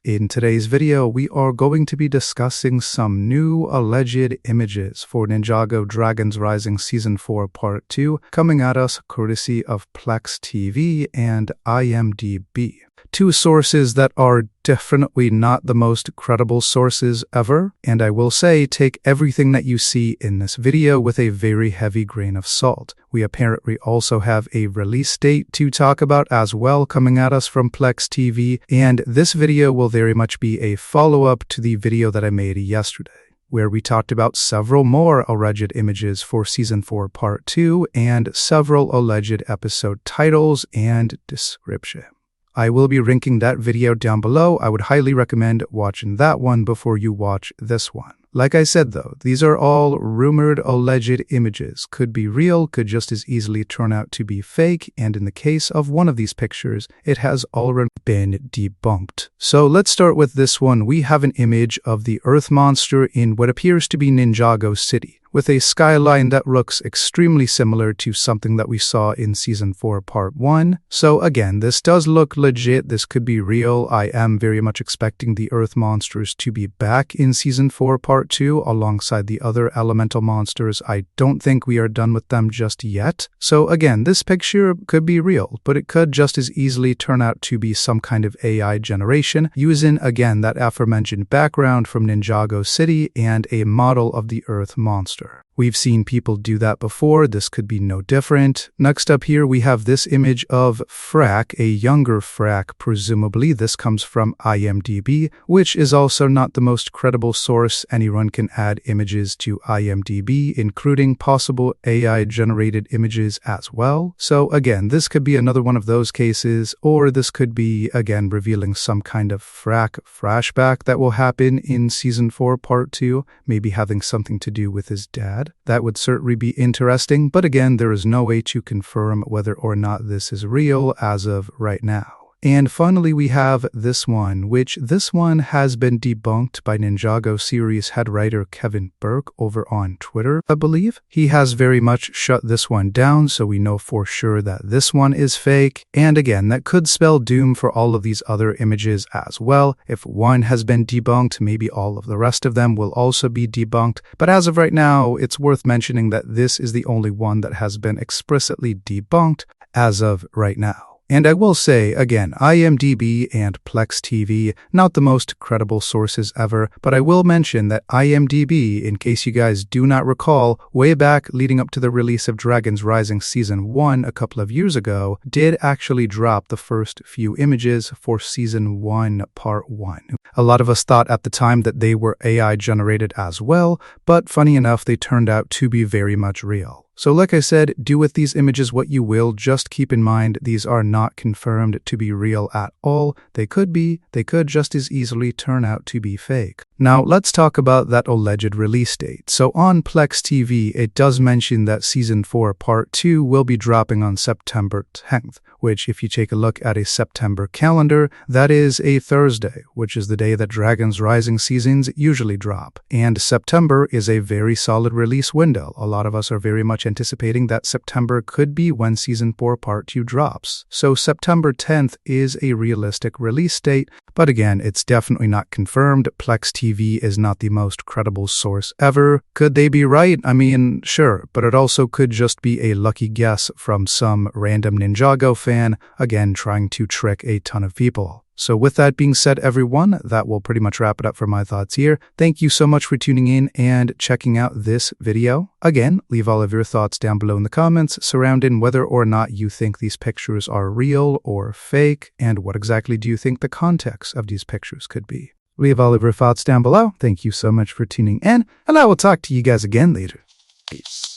In today's video, we are going to be discussing some new alleged images for Ninjago Dragons Rising Season 4 Part 2 coming at us courtesy of Plex TV and IMDb. Two sources that are definitely not the most credible sources ever, and I will say take everything that you see in this video with a very heavy grain of salt. We apparently also have a release date to talk about as well coming at us from Plex TV, and this video will very much be a follow-up to the video that I made yesterday, where we talked about several more alleged images for Season 4 Part 2 and several alleged episode titles and description. I will be linking that video down below. I would highly recommend watching that one before you watch this one. Like I said though, these are all rumored alleged images. Could be real, could just as easily turn out to be fake, and in the case of one of these pictures, it has already been debunked. So let's start with this one. We have an image of the Earth monster in what appears to be Ninjago City, with a skyline that looks extremely similar to something that we saw in Season 4 Part 1. So again, this does look legit, this could be real. I am very much expecting the Earth monsters to be back in Season 4 Part 2 alongside the other elemental monsters. I don't think we are done with them just yet. So again, this picture could be real, but it could just as easily turn out to be some kind of AI generation using, again, that aforementioned background from Ninjago City and a model of the Earth monster. We've seen people do that before, this could be no different. Next up here we have this image of Frack, a younger Frack, presumably. This comes from IMDb, which is also not the most credible source. Anyone can add images to IMDb, including possible AI-generated images as well. So again, this could be another one of those cases, or this could be, again, revealing some kind of Frack flashback that will happen in Season 4 Part 2, maybe having something to do with his dad. That would certainly be interesting, but again, there is no way to confirm whether or not this is real as of right now. And finally, we have this one, which this one has been debunked by Ninjago series head writer Kevin Burke over on Twitter, I believe. He has very much shut this one down, so we know for sure that this one is fake. And again, that could spell doom for all of these other images as well. If one has been debunked, maybe all of the rest of them will also be debunked. But as of right now, it's worth mentioning that this is the only one that has been explicitly debunked as of right now. And I will say, again, IMDb and Plex TV, not the most credible sources ever, but I will mention that IMDb, in case you guys do not recall, way back leading up to the release of Dragons Rising Season 1 a couple of years ago, did actually drop the first few images for Season 1 Part 1. A lot of us thought at the time that they were AI generated as well, but funny enough, they turned out to be very much real. So like I said, do with these images what you will, just keep in mind these are not confirmed to be real at all. They could just as easily turn out to be fake. Now let's talk about that alleged release date. So on Plex TV, it does mention that Season 4 Part 2 will be dropping on September 10th, which if you take a look at a September calendar, that is a Thursday, which is the day that Dragons Rising seasons usually drop. And September is a very solid release window. A lot of us are very much anticipating that September could be when Season 4 Part 2 drops. So September 10th is a realistic release date, but again, it's definitely not confirmed. Plex TV is not the most credible source ever. Could they be right? I mean, sure, but it also could just be a lucky guess from some random Ninjago fan, again, trying to trick a ton of people. So with that being said, everyone, that will pretty much wrap it up for my thoughts here. Thank you so much for tuning in and checking out this video. Again, leave all of your thoughts down below in the comments surrounding whether or not you think these pictures are real or fake, and what exactly do you think the context of these pictures could be. Leave all of your thoughts down below. Thank you so much for tuning in, and I will talk to you guys again later. Peace.